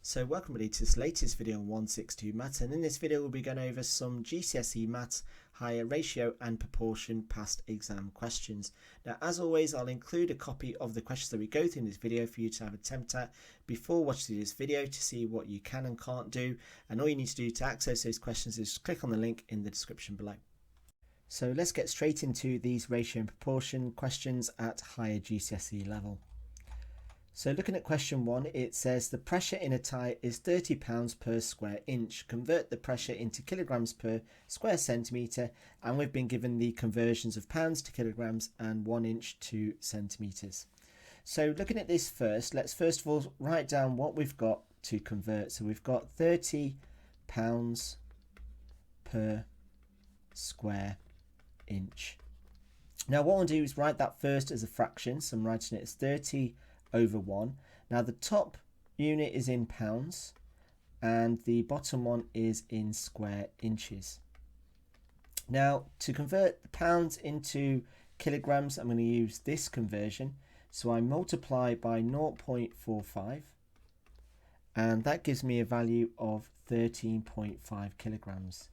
So welcome everybody to this latest video on 162 Maths, and in this video we'll be going over some GCSE Maths higher ratio and proportion past exam questions. Now as always I'll include a copy of the questions that we go through in this video for you to have a attempt at before watching this video to see what you can and can't do, and all you need to do to access those questions is click on the link in the description below. So let's get straight into these ratio and proportion questions at higher GCSE level. So looking at question 1, it says the pressure in a tyre is 30 pounds per square inch. Convert the pressure into kilograms per square centimetre, and we've been given the conversions of pounds to kilograms and 1 inch to centimetres. So looking at this first, let's first of all write down what we've got to convert. So we've got 30 pounds per square inch. Now what I'll do is write that first as a fraction. So I'm writing it as 30 over 1. Now the top unit is in pounds and the bottom one is in square inches. Now to convert the pounds into kilograms, I'm going to use this conversion. So I multiply by 0.45 and that gives me a value of 13.5 kilograms.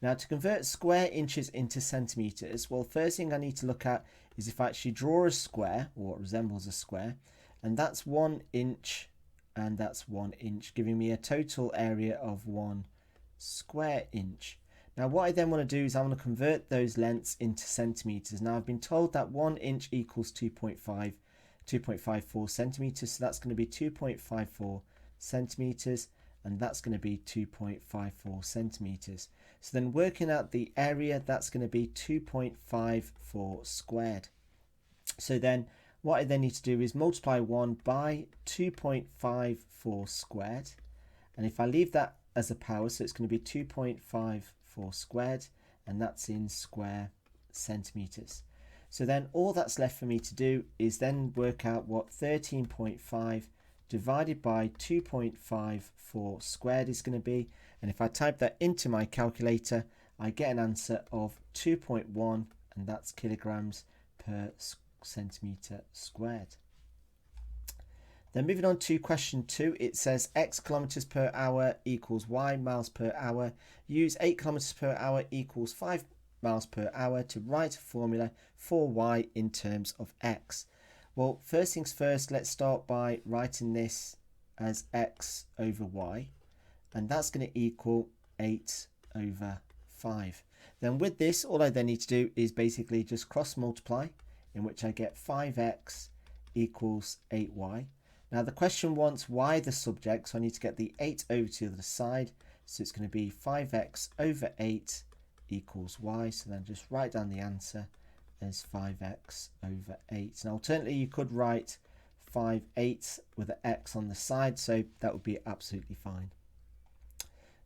Now to convert square inches into centimetres, well, first thing I need to look at is if I actually draw a square, or what resembles a square, and that's 1 inch and that's 1 inch, giving me a total area of 1 square inch. Now what I then want to do is I want to convert those lengths into centimetres. Now I've been told that 1 inch equals 2.54 centimetres, so that's going to be 2.54 centimetres, and that's going to be 2.54 centimetres. So then working out the area, that's going to be 2.54 squared. So then what I then need to do is multiply 1 by 2.54 squared, and if I leave that as a power, so it's going to be 2.54 squared, and that's in square centimetres. So then all that's left for me to do is then work out what 13.5 divided by 2.54 squared is going to be, and if I type that into my calculator I get an answer of 2.1, and that's kilograms per centimetre squared. Then moving on to question 2, it says x kilometers per hour equals y miles per hour. Use 8 kilometers per hour equals 5 miles per hour to write a formula for y in terms of x. Well, first things first, let's start by writing this as x over y, and that's going to equal 8 over 5. Then with this, all I then need to do is basically just cross multiply, in which I get 5x equals 8y. Now the question wants y the subject, so I need to get the 8 over to the other side, so it's going to be 5x over 8 equals y. So then just write down the answer as 5x over 8. Now alternately you could write 5/8 with an x on the side, so that would be absolutely fine.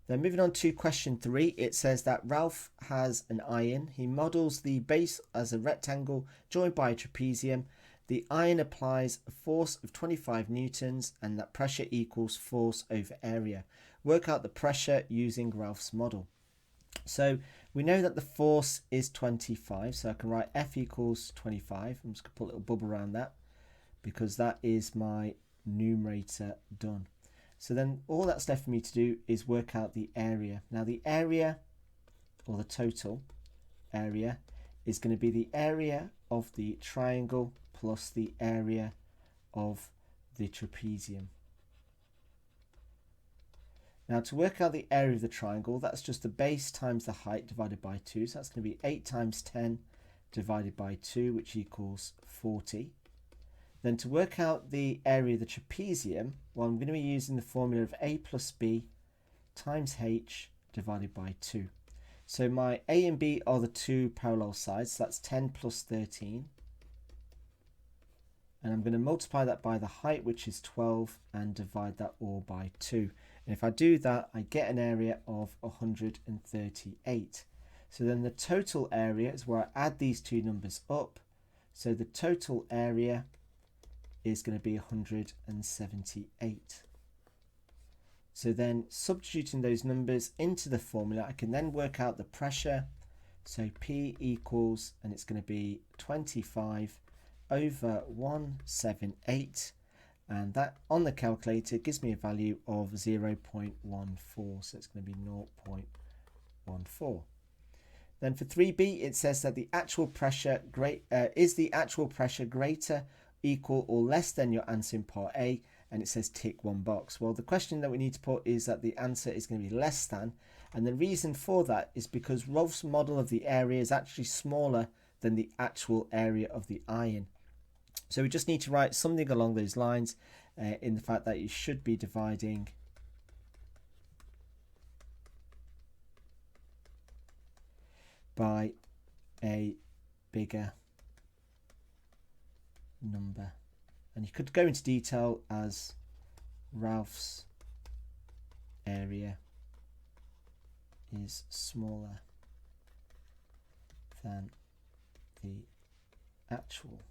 Then moving on to question 3, it says that Ralph has an iron. He models the base as a rectangle joined by a trapezium. The iron applies a force of 25 newtons and that pressure equals force over area. Work out the pressure using Ralph's model. So we know that the force is 25, so I can write F equals 25. I'm just going to put a little bubble around that because that is my numerator done. So then all that's left for me to do is work out the area. Now the area, or the total area, is going to be the area of the triangle plus the area of the trapezium. Now to work out the area of the triangle, that's just the base times the height divided by 2. So that's going to be 8 times 10 divided by 2, which equals 40. Then to work out the area of the trapezium, well, I'm going to be using the formula of a plus b times h divided by 2. So my a and b are the two parallel sides, so that's 10 plus 13. And I'm going to multiply that by the height, which is 12, and divide that all by 2. And if I do that, I get an area of 138. So then the total area is where I add these two numbers up. So the total area is going to be 178. So then substituting those numbers into the formula, I can then work out the pressure. So P equals, and it's going to be 25 over 178, and that on the calculator gives me a value of 0.14, so it's going to be 0.14. Then for 3b, it says that the actual pressure is the actual pressure greater, equal or less than your answer in part A, and it says tick one box. Well, the question that we need to put is that the answer is going to be less than, and the reason for that is because Rolf's model of the area is actually smaller than the actual area of the iron. So we just need to write something along those lines in the fact that you should be dividing by a bigger number. And you could go into detail as Ralph's area is smaller than the actual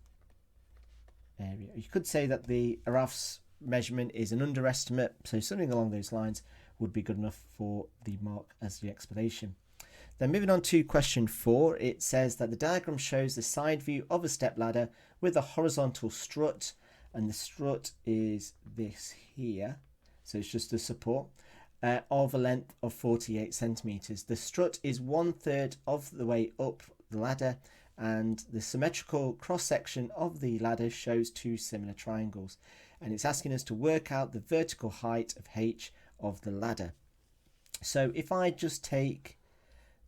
area. You could say that the Ralph's measurement is an underestimate, so something along those lines would be good enough for the mark as the explanation. Then moving on to question 4, it says that the diagram shows the side view of a step ladder with a horizontal strut, and the strut is this here, so it's just the support, of a length of 48 centimeters. The strut is 1/3 of the way up the ladder, and the symmetrical cross section of the ladder shows two similar triangles, and it's asking us to work out the vertical height of H of the ladder. So if I just take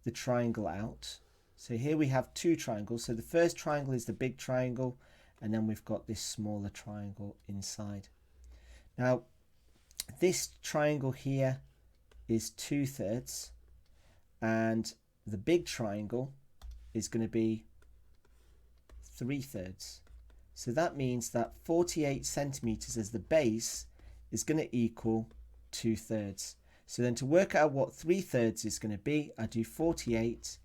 the triangle out, so here we have two triangles, so the first triangle is the big triangle, and then we've got this smaller triangle inside. Now this triangle here is 2/3, and the big triangle is going to be 3/3. So that means that 48 centimeters as the base is going to equal 2/3. So then to work out what 3/3 is going to be, I do 48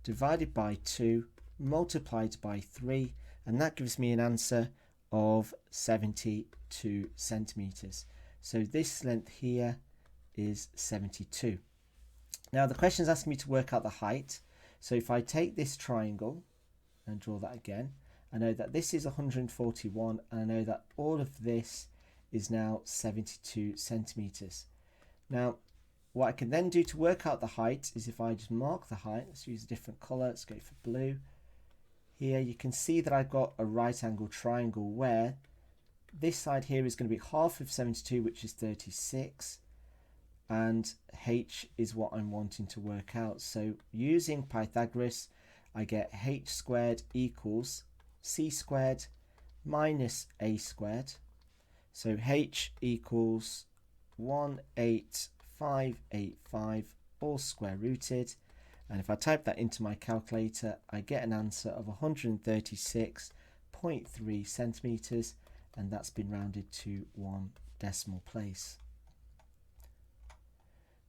divided by 2 multiplied by 3, and that gives me an answer of 72 centimeters. So this length here is 72. Now the question is asking me to work out the height. So if I take this triangle and draw that again, I know that this is 141, and I know that all of this is now 72 centimeters. Now what I can then do to work out the height is if I just mark the height, let's use a different color, let's go for blue. Here you can see that I've got a right angle triangle where this side here is going to be half of 72, which is 36, and H is what I'm wanting to work out. So using Pythagoras, I get H squared equals C squared minus A squared. So H equals 18585 all square rooted, and if I type that into my calculator, I get an answer of 136.3 centimeters, and that's been rounded to 1 decimal place.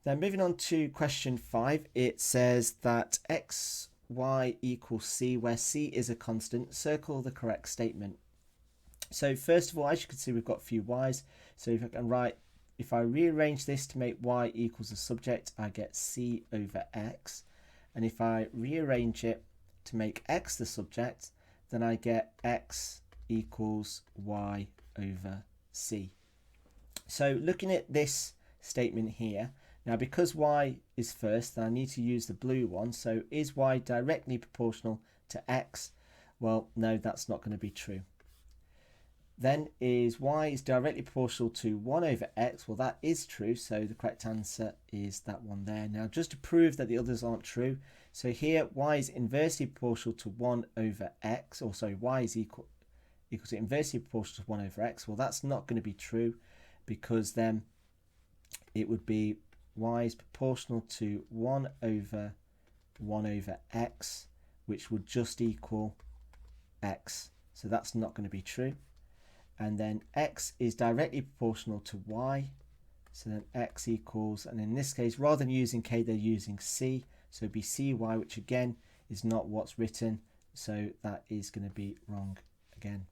Then moving on to question 5, it says that x, y equals c, where c is a constant. Circle the correct statement. So first of all, as you can see, we've got a few y's. So if I can write, if I rearrange this to make y equals a subject, I get c over x. And if I rearrange it to make x the subject, then I get x equals y over c. So looking at this statement here, now because y is first, then I need to use the blue one. So is y directly proportional to x? Well, no, that's not going to be true. Then is y is directly proportional to 1 over x? Well, that is true, so the correct answer is that one there. Now just to prove that the others aren't true, so here y is inversely proportional to 1 over x, or sorry, y is equal to inversely proportional to 1 over x. Well, that's not going to be true, because then it would be y is proportional to 1 over x, which would just equal x. So that's not going to be true. And then x is directly proportional to y, so then x equals, and in this case, rather than using k, they're using c, so it'd be cy, which again is not what's written, so that is going to be wrong again.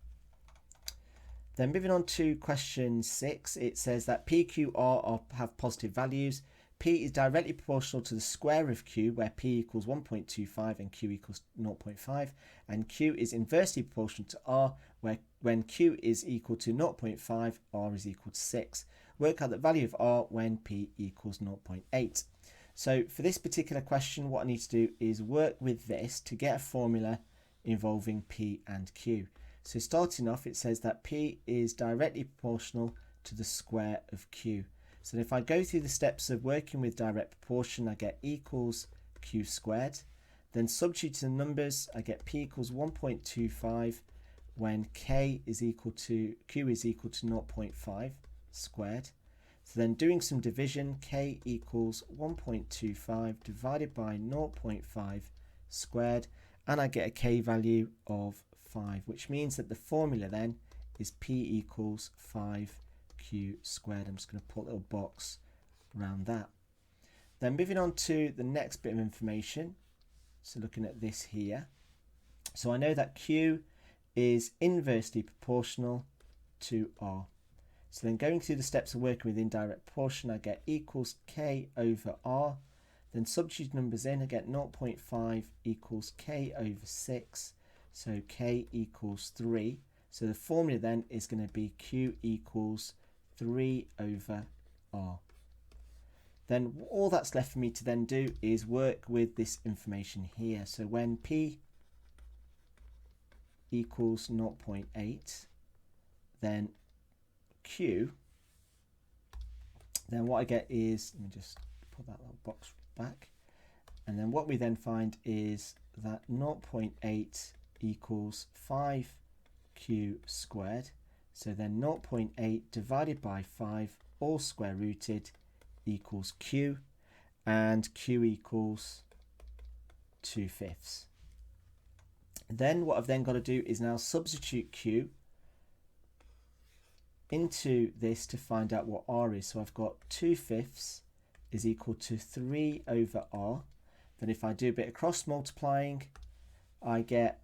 Then moving on to question 6, it says that p, q, r have positive values. P is directly proportional to the square of q, where p equals 1.25 and q equals 0.5, and q is inversely proportional to r, where when Q is equal to 0.5, R is equal to 6. Work out the value of R when P equals 0.8. So for this particular question, what I need to do is work with this to get a formula involving P and Q. So starting off, it says that P is directly proportional to the square of Q. So if I go through the steps of working with direct proportion, I get equals Q squared. Then substitute the numbers, I get P equals 1.25 when Q is equal to 0.5 squared. So then doing some division, K equals 1.25 divided by 0.5 squared, and I get a K value of 5, which means that the formula then is P equals 5Q squared. I'm just going to put a little box around that. Then moving on to the next bit of information, so looking at this here. So I know that Q is inversely proportional to R. So then going through the steps of working with indirect proportion, I get equals K over R. Then substitute numbers in, I get 0.5 equals K over 6. So K equals 3. So the formula then is going to be Q equals 3 over R. Then all that's left for me to then do is work with this information here. So when P equals 0.8, then Q, then what I get is, let me just put that little box back, and then what we then find is that 0.8 equals 5Q squared. So then 0.8 divided by 5 all square rooted equals Q, and Q equals 2/5. Then what I've then got to do is now substitute Q into this to find out what R is. So I've got 2/5 is equal to 3 over R. Then if I do a bit of cross multiplying, I get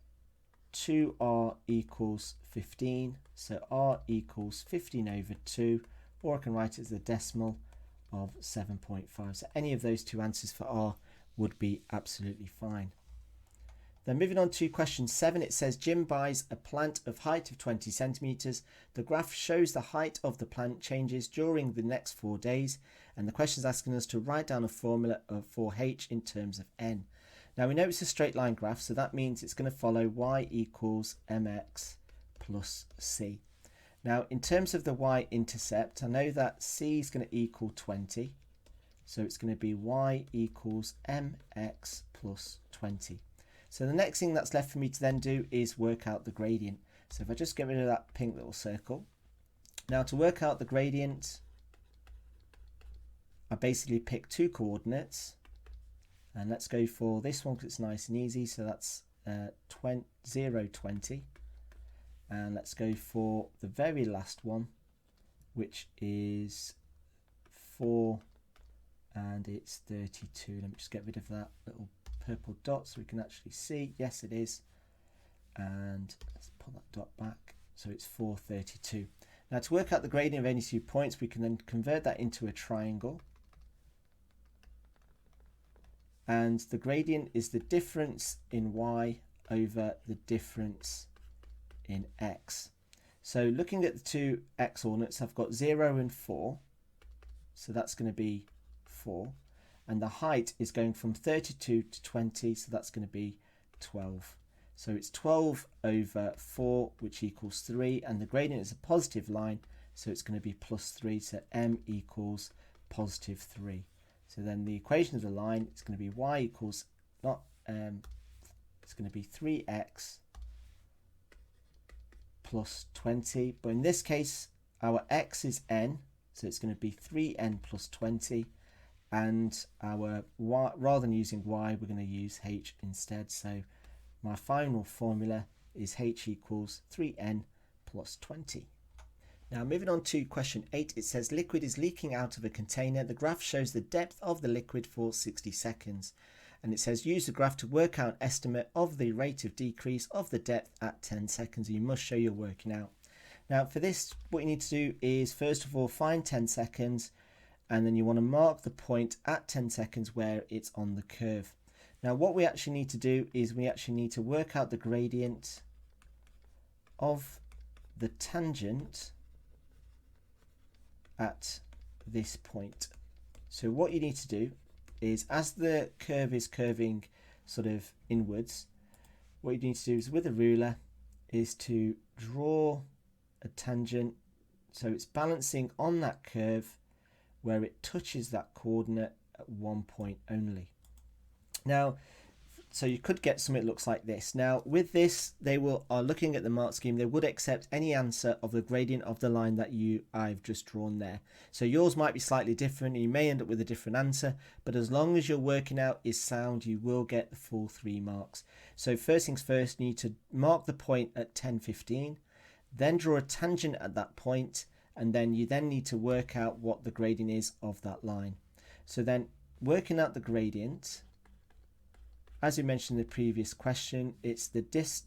2R equals 15. So R equals 15 over 2, or I can write it as a decimal of 7.5. So any of those two answers for R would be absolutely fine. Then moving on to question 7, it says Jim buys a plant of height of 20 centimeters. The graph shows the height of the plant changes during the next 4 days, and the question is asking us to write down a formula for h in terms of n. Now we know it's a straight line graph, so that means it's going to follow y equals mx plus c. Now in terms of the y-intercept, I know that c is going to equal 20, so it's going to be y equals mx plus 20. So the next thing that's left for me to then do is work out the gradient. So if I just get rid of that pink little circle. Now to work out the gradient, I basically pick two coordinates. And let's go for this one because it's nice and easy. So that's 0, 20. And let's go for the very last one, which is 4, and it's 32. Let me just get rid of that little purple dot so we can actually see. Yes, it is. And let's pull that dot back. So it's 432. Now to work out the gradient of any 2 points, we can then convert that into a triangle. And the gradient is the difference in y over the difference in x. So looking at the two x ordinates, I've got 0 and 4. So that's going to be 4. And the height is going from 32 to 20, so that's going to be 12. So it's 12 over 4, which equals 3, and the gradient is a positive line, so it's going to be plus 3, so m equals positive 3. So then the equation of the line is going to be y equals, it's going to be 3x plus 20, but in this case, our x is n, so it's going to be 3n plus 20. And our y, rather than using y, we're going to use h instead. So my final formula is h equals 3n plus 20. Now moving on to question 8, it says liquid is leaking out of a container. The graph shows the depth of the liquid for 60 seconds. And it says use the graph to work out an estimate of the rate of decrease of the depth at 10 seconds. You must show you're working out. Now for this, what you need to do is first of all find 10 seconds. And then you want to mark the point at 10 seconds where it's on the curve. Now what we actually need to do is we actually need to work out the gradient of the tangent at this point. So what you need to do is, as the curve is curving sort of inwards, what you need to do is with a ruler is to draw a tangent so it's balancing on that curve where it touches that coordinate at one point only. Now, so you could get something that looks like this. Now, with this, they are looking at the mark scheme, they would accept any answer of the gradient of the line that I've just drawn there. So yours might be slightly different. You may end up with a different answer, but as long as your working out is sound, you will get the full 3 marks. So first things first, you need to mark the point at 10:15, then draw a tangent at that point, and then you need to work out what the gradient is of that line. So then working out the gradient, as we mentioned in the previous question, it's the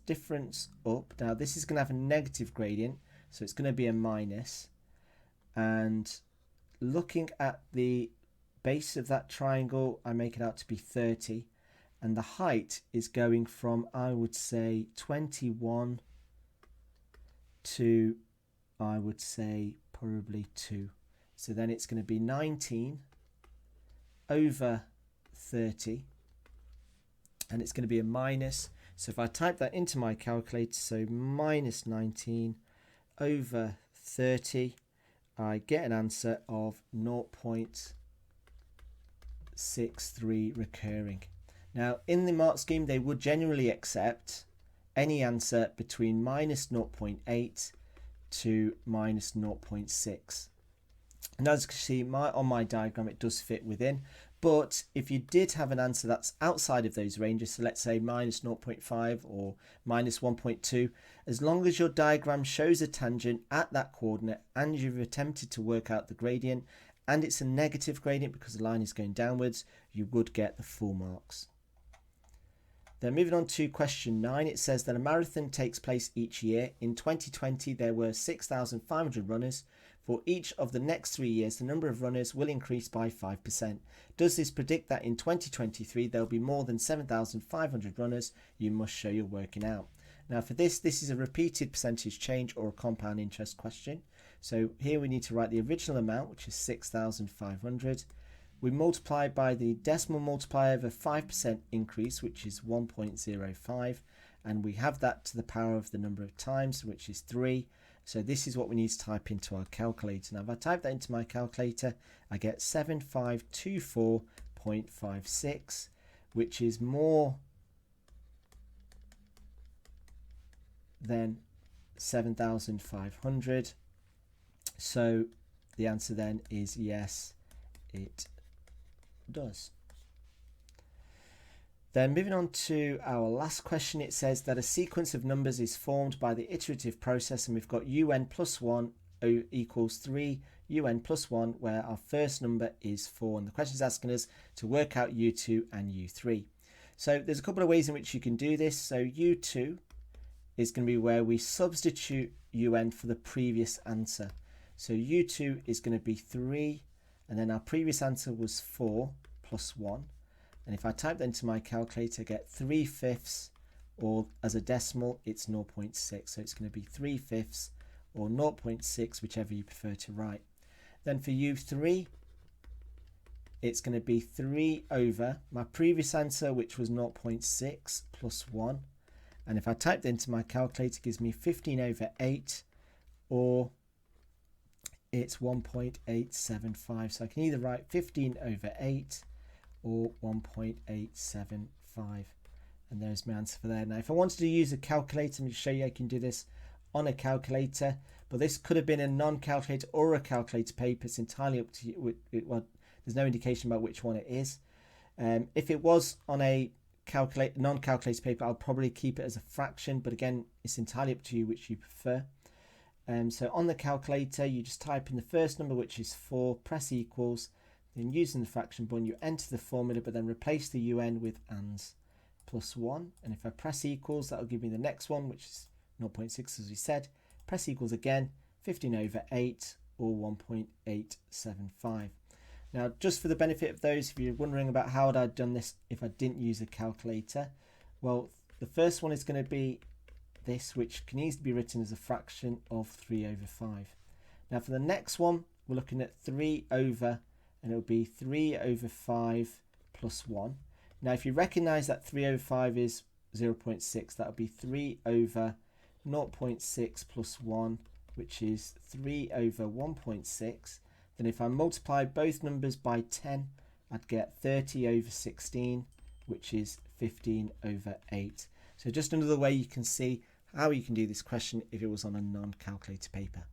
difference up. Now this is going to have a negative gradient, so it's going to be a minus. And looking at the base of that triangle, I make it out to be 30. And the height is going from, I would say, 21 to, I would say, probably 2. So then it's going to be 19 over 30. And it's going to be a minus. So if I type that into my calculator, so minus 19 over 30, I get an answer of 0.63 recurring. Now, in the mark scheme, they would generally accept any answer between minus 0.8 to minus 0.6. And as you can see, on my diagram, it does fit within. But if you did have an answer that's outside of those ranges, so let's say minus 0.5 or minus 1.2, as long as your diagram shows a tangent at that coordinate and you've attempted to work out the gradient and it's a negative gradient because the line is going downwards, you would get the full marks. Then moving on to question 9, it says that a marathon takes place each year. In 2020, there were 6,500 runners. For each of the next 3 years, the number of runners will increase by 5%. Does this predict that in 2023 there will be more than 7,500 runners? You must show your working out. Now for this is a repeated percentage change or a compound interest question. So here we need to write the original amount, which is 6,500. We multiply by the decimal multiplier of a 5% increase, which is 1.05. And we have that to the power of the number of times, which is 3. So this is what we need to type into our calculator. Now if I type that into my calculator, I get 7524.56, which is more than 7,500. So the answer then is yes, it does. Then moving on to our last question, it says that a sequence of numbers is formed by the iterative process, and we've got un plus 1 equals 3 un plus 1, where our first number is 4. And the question is asking us to work out u2 and u3. So there's a couple of ways in which you can do this. So u2 is going to be where we substitute un for the previous answer. So u2 is going to be 3, and then our previous answer was 4 plus 1. And if I type that into my calculator, I get 3/5, or as a decimal, it's 0.6. So it's going to be 3/5 or 0.6, whichever you prefer to write. Then for u3, it's going to be 3 over my previous answer, which was 0.6 plus 1. And if I type that into my calculator, it gives me 15 over 8, or it's 1.875. So I can either write 15 over 8 or 1.875, and there's my answer for there. Now if I wanted to use a calculator, I'm going to show you I can do this on a calculator, but this could have been a non-calculator or a calculator paper. It's entirely up to you. Well, there's no indication about which one it is. If it was on a non-calculator paper, I'll probably keep it as a fraction, but again, it's entirely up to you which you prefer. So on the calculator, you just type in the first number, which is 4, press equals, then using the fraction button, you enter the formula, but then replace the un with ans plus 1. And if I press equals, that'll give me the next one, which is 0.6, as we said. Press equals again, 15 over 8, or 1.875. Now, just for the benefit of those, if you're wondering about how I'd done this if I didn't use a calculator, well, the first one is going to be this, which can easily be written as a fraction of 3 over 5. Now for the next one, we're looking at 3 over, and it'll be 3 over 5 plus 1. Now if you recognise that 3 over 5 is 0.6, that'll be 3 over 0.6 plus 1, which is 3 over 1.6. Then if I multiply both numbers by 10, I'd get 30 over 16, which is 15 over 8. So just another way you can see how you can do this question if it was on a non-calculator paper.